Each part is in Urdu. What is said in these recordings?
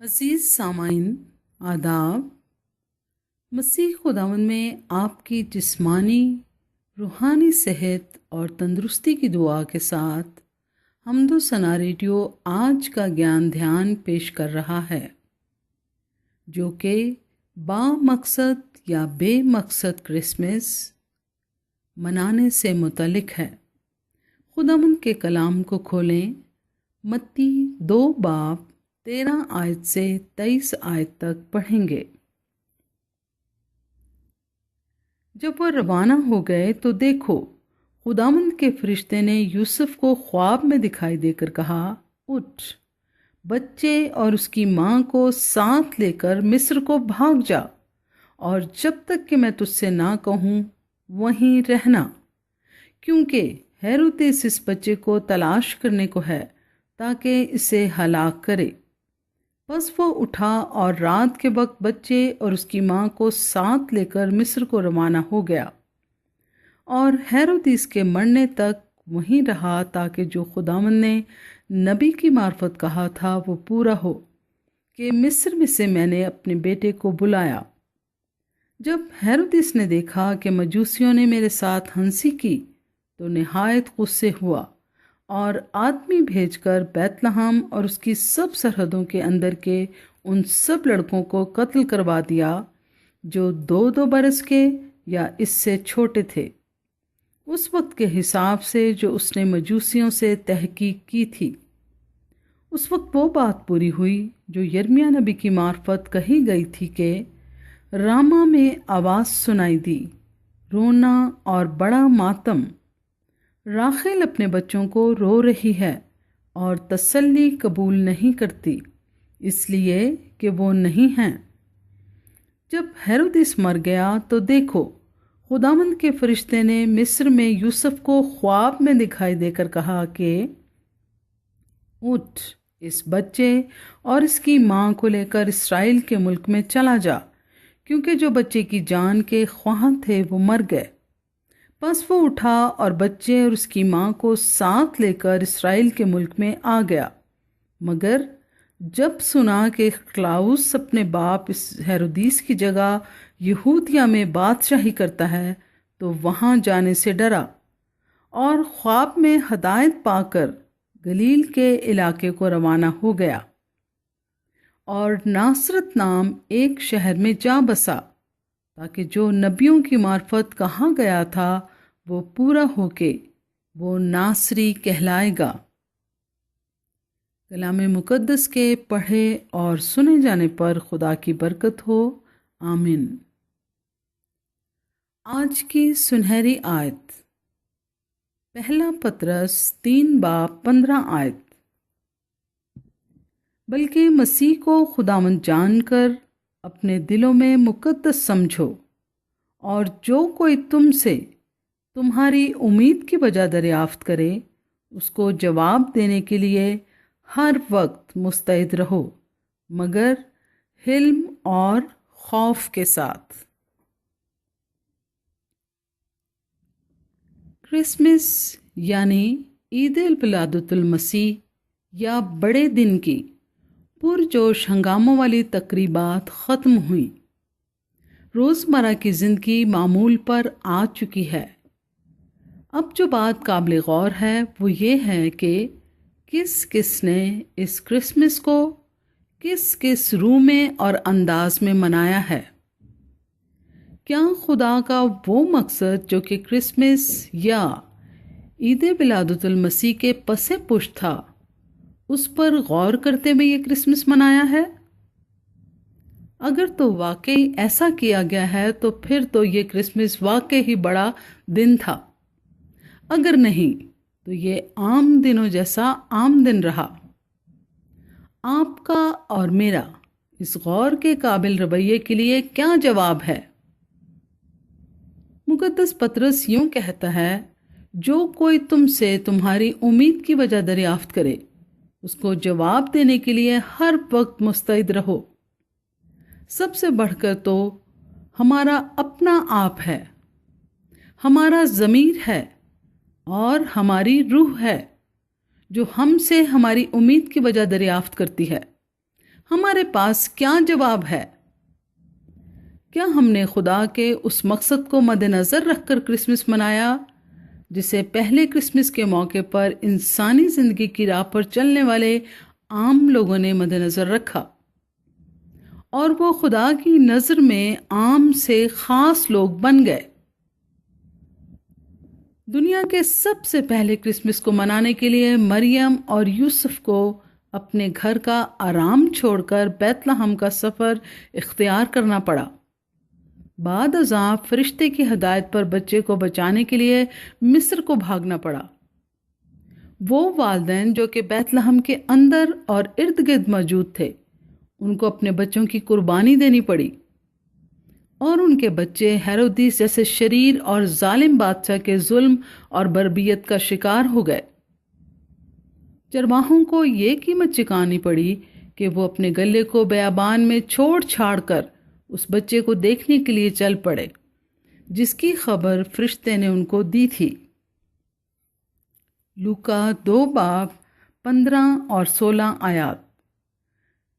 عزیز سامعین، آداب۔ مسیح خداوند میں آپ کی جسمانی روحانی صحت اور تندرستی کی دعا کے ساتھ حمد و ثنا ریڈیو آج کا گیان دھیان پیش کر رہا ہے، جو کہ با مقصد یا بے مقصد کرسمس منانے سے متعلق ہے۔ خداوند کے کلام کو کھولیں، متی 2 باب 13 آیت سے 23 آیت تک پڑھیں گے۔ جب وہ روانہ ہو گئے تو دیکھو، خداوند کے فرشتے نے یوسف کو خواب میں دکھائی دے کر کہا، اٹھ، بچے اور اس کی ماں کو ساتھ لے کر مصر کو بھاگ جا، اور جب تک کہ میں تجھ سے نہ کہوں وہیں رہنا، کیونکہ ہیرودیس اس بچے کو تلاش کرنے کو ہے تاکہ اسے ہلاک کرے۔ بس وہ اٹھا اور رات کے وقت بچے اور اس کی ماں کو ساتھ لے کر مصر کو روانہ ہو گیا، اور ہیرودیس کے مرنے تک وہیں رہا تاکہ جو خداوند نے نبی کی معرفت کہا تھا وہ پورا ہو کہ مصر میں سے میں نے اپنے بیٹے کو بلایا۔ جب ہیرودیس نے دیکھا کہ مجوسیوں نے میرے ساتھ ہنسی کی تو نہایت غصے ہوا، اور آدمی بھیج کر بیت لحم اور اس کی سب سرحدوں کے اندر کے ان سب لڑکوں کو قتل کروا دیا جو 2 برس کے یا اس سے چھوٹے تھے، اس وقت کے حساب سے جو اس نے مجوسیوں سے تحقیق کی تھی۔ اس وقت وہ بات پوری ہوئی جو یرمیہ نبی کی معرفت کہی گئی تھی کہ راما میں آواز سنائی دی، رونا اور بڑا ماتم، راخیل اپنے بچوں کو رو رہی ہے اور تسلی قبول نہیں کرتی، اس لیے کہ وہ نہیں ہیں۔ جب ہیرودیس مر گیا تو دیکھو، خداوند کے فرشتے نے مصر میں یوسف کو خواب میں دکھائی دے کر کہا کہ اٹھ، اس بچے اور اس کی ماں کو لے کر اسرائیل کے ملک میں چلا جا، کیونکہ جو بچے کی جان کے خواہاں تھے وہ مر گئے۔ بس وہ اٹھا اور بچے اور اس کی ماں کو ساتھ لے کر اسرائیل کے ملک میں آ گیا، مگر جب سنا کہ کلاؤس اپنے باپ اس ہیرودیس کی جگہ یہودیہ میں بادشاہی کرتا ہے تو وہاں جانے سے ڈرا، اور خواب میں ہدایت پا کر گلیل کے علاقے کو روانہ ہو گیا، اور ناصرت نام ایک شہر میں جا بسا، تاکہ جو نبیوں کی معرفت کہا گیا تھا وہ پورا ہو کے وہ ناصری کہلائے گا۔ کلام مقدس کے پڑھے اور سنے جانے پر خدا کی برکت ہو، آمین۔ آج کی سنہری آیت، پہلا پطرس 3 باب 15 آیت۔ بلکہ مسیح کو خداوند جان کر اپنے دلوں میں مقدس سمجھو، اور جو کوئی تم سے تمہاری امید کی وجہ دریافت کرے اس کو جواب دینے کے لیے ہر وقت مستعد رہو، مگر حلم اور خوف کے ساتھ۔ کرسمس یعنی عید الولادت المسیح یا بڑے دن کی پرجوش ہنگاموں والی تقریبات ختم ہوئیں، روزمرہ کی زندگی معمول پر آ چکی ہے۔ اب جو بات قابل غور ہے وہ یہ ہے کہ کس کس نے اس کرسمس کو کس روح میں اور انداز میں منایا ہے۔ کیا خدا کا وہ مقصد جو کہ کرسمس یا عید ولادت المسیح کے پس پشت تھا، اس پر غور کرتے ہوئے یہ کرسمس منایا ہے؟ اگر تو واقعی ایسا کیا گیا ہے تو پھر تو یہ کرسمس واقعی ہی بڑا دن تھا، اگر نہیں تو یہ عام دنوں جیسا عام دن رہا۔ آپ کا اور میرا اس غور کے قابل رویے کے لیے کیا جواب ہے؟ مقدس پطرس یوں کہتا ہے، جو کوئی تم سے تمہاری امید کی وجہ دریافت کرے اس کو جواب دینے کے لیے ہر وقت مستعد رہو۔ سب سے بڑھ کر تو ہمارا اپنا آپ ہے، ہمارا ضمیر ہے اور ہماری روح ہے جو ہم سے ہماری امید کی وجہ دریافت کرتی ہے۔ ہمارے پاس کیا جواب ہے؟ کیا ہم نے خدا کے اس مقصد کو مد نظر رکھ کر کرسمس منایا جسے پہلے کرسمس کے موقع پر انسانی زندگی کی راہ پر چلنے والے عام لوگوں نے مد نظر رکھا، اور وہ خدا کی نظر میں عام سے خاص لوگ بن گئے؟ دنیا کے سب سے پہلے کرسمس کو منانے کے لیے مریم اور یوسف کو اپنے گھر کا آرام چھوڑ کر بیت لحم کا سفر اختیار کرنا پڑا۔ بعد ازاں فرشتے کی ہدایت پر بچے کو بچانے کے لیے مصر کو بھاگنا پڑا۔ وہ والدین جو کہ بیت لحم کے اندر اور ارد گرد موجود تھے، ان کو اپنے بچوں کی قربانی دینی پڑی، اور ان کے بچے ہیرودیس جیسے شریر اور ظالم بادشاہ کے ظلم اور بربریت کا شکار ہو گئے۔ چرواہوں کو یہ قیمت چکانی پڑی کہ وہ اپنے گلے کو بیابان میں چھوڑ چھاڑ کر اس بچے کو دیکھنے کے لیے چل پڑے جس کی خبر فرشتے نے ان کو دی تھی۔ لوکا 2 باب 15 اور 16 آیات۔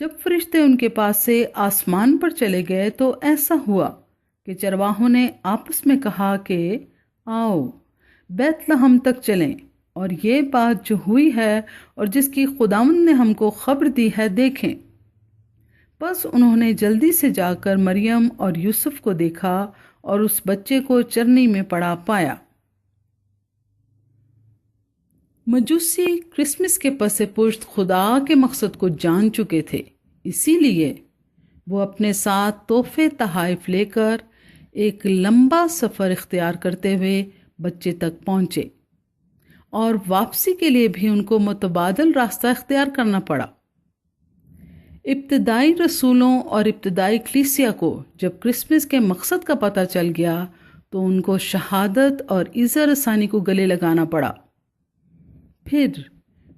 جب فرشتے ان کے پاس سے آسمان پر چلے گئے تو ایسا ہوا کہ چرواہوں نے آپس میں کہا کہ آؤ بیت لحم تک چلیں اور یہ بات جو ہوئی ہے اور جس کی خداوند نے ہم کو خبر دی ہے دیکھیں۔ بس انہوں نے جلدی سے جا کر مریم اور یوسف کو دیکھا اور اس بچے کو چرنی میں پڑا پایا۔ مجوسی کرسمس کے پس پشت خدا کے مقصد کو جان چکے تھے، اسی لیے وہ اپنے ساتھ تحفے تحائف لے کر ایک لمبا سفر اختیار کرتے ہوئے بچے تک پہنچے، اور واپسی کے لیے بھی ان کو متبادل راستہ اختیار کرنا پڑا۔ ابتدائی رسولوں اور ابتدائی کلیسیا کو جب کرسمس کے مقصد کا پتہ چل گیا تو ان کو شہادت اور ایذا رسانی کو گلے لگانا پڑا۔ پھر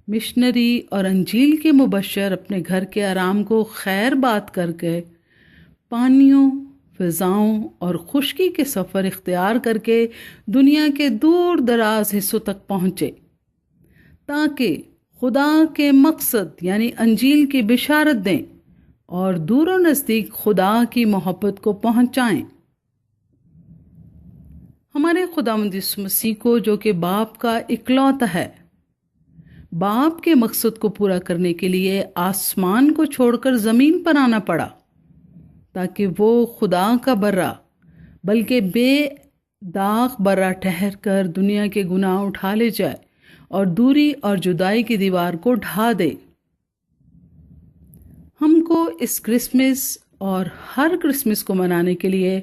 مشنری اور انجیل کے مبشر اپنے گھر کے آرام کو خیر بات کر کے پانیوں، فضاؤں اور خشکی کے سفر اختیار کر کے دنیا کے دور دراز حصوں تک پہنچے تاکہ خدا کے مقصد یعنی انجیل کی بشارت دیں اور دور و نزدیک خدا کی محبت کو پہنچائیں۔ ہمارے خداوند یسوع مسیح کو جو کہ باپ کا اکلوتا ہے، باپ کے مقصد کو پورا کرنے کے لیے آسمان کو چھوڑ کر زمین پر آنا پڑا تاکہ وہ خدا کا برا بلکہ بے داغ برا ٹھہر کر دنیا کے گناہ اٹھا لے جائے اور دوری اور جدائی کی دیوار کو ڈھا دے۔ ہم کو اس کرسمس اور ہر کرسمس کو منانے کے لیے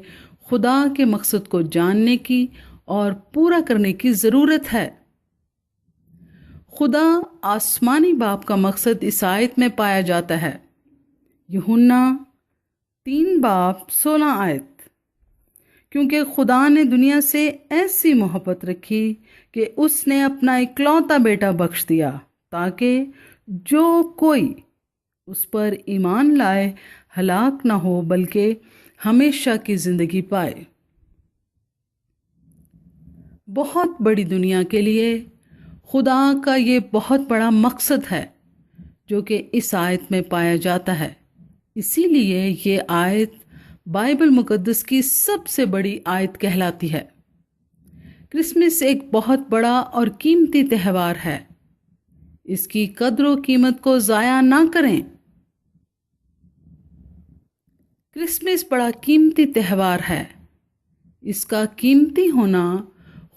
خدا کے مقصد کو جاننے کی اور پورا کرنے کی ضرورت ہے۔ خدا آسمانی باپ کا مقصد اس آیت میں پایا جاتا ہے، یوحنا 3 باب 16 آیت، کیونکہ خدا نے دنیا سے ایسی محبت رکھی کہ اس نے اپنا اکلوتا بیٹا بخش دیا تاکہ جو کوئی اس پر ایمان لائے ہلاک نہ ہو بلکہ ہمیشہ کی زندگی پائے۔ بہت بڑی دنیا کے لیے خدا کا یہ بہت بڑا مقصد ہے جو کہ اس آیت میں پایا جاتا ہے، اسی لیے یہ آیت بائبل مقدس کی سب سے بڑی آیت کہلاتی ہے۔ کرسمس ایک بہت بڑا اور قیمتی تہوار ہے، اس کی قدر و قیمت کو ضائع نہ کریں۔ کرسمس بڑا قیمتی تہوار ہے، اس کا قیمتی ہونا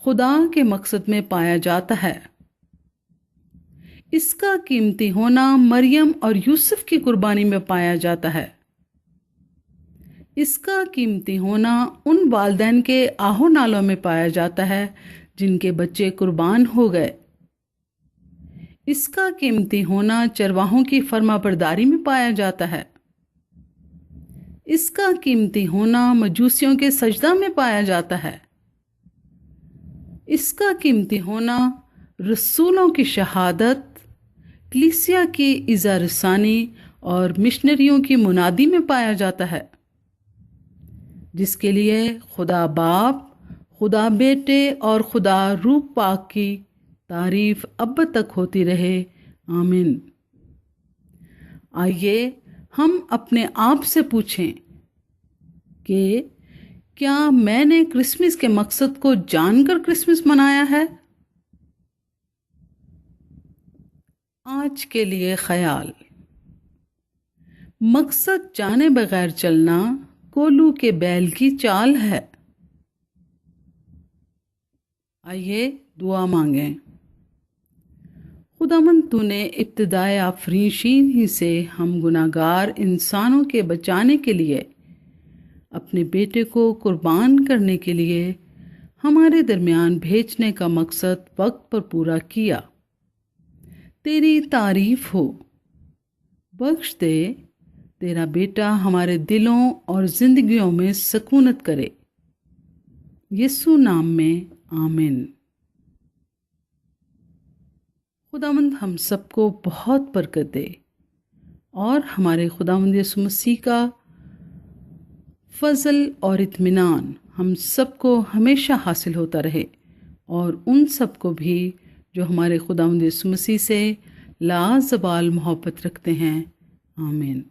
خدا کے مقصد میں پایا جاتا ہے۔ اس کا قیمتی ہونا مریم اور یوسف کی قربانی میں پایا جاتا ہے۔ اس کا قیمتی ہونا ان والدین کے آہو نالوں میں پایا جاتا ہے جن کے بچے قربان ہو گئے۔ اس کا قیمتی ہونا چرواہوں کی فرما برداری میں پایا جاتا ہے۔ اس کا قیمتی ہونا مجوسیوں کے سجدہ میں پایا جاتا ہے۔ اس کا قیمتی ہونا رسولوں کی شہادت، کلیسیا کی ایذا رسانی اور مشنریوں کی منادی میں پایا جاتا ہے، جس کے لیے خدا باپ، خدا بیٹے اور خدا روح پاک کی تعریف اب تک ہوتی رہے، آمین۔ آئیے ہم اپنے آپ سے پوچھیں کہ کیا میں نے کرسمس کے مقصد کو جان کر کرسمس منایا ہے؟ آج کے لیے خیال: مقصد جانے بغیر چلنا کولو کے بیل کی چال ہے۔ آئیے دعا مانگیں۔ خداوند تو نے ابتدائے آفریشی ہی سے ہم گناہگار انسانوں کے بچانے کے لیے اپنے بیٹے کو قربان کرنے کے لیے ہمارے درمیان بھیجنے کا مقصد وقت پر پورا کیا۔ تیری تعریف ہو۔ بخش دے تیرا بیٹا ہمارے دلوں اور زندگیوں میں سکونت کرے۔ یسوع نام میں آمین۔ خداوند ہم سب کو بہت برکت دے اور ہمارے خداوند یسوع مسیح کا فضل اور اطمینان ہم سب کو ہمیشہ حاصل ہوتا رہے، اور ان سب کو بھی جو ہمارے خداوند یسوع مسیح سے لازوال محبت رکھتے ہیں۔ آمین۔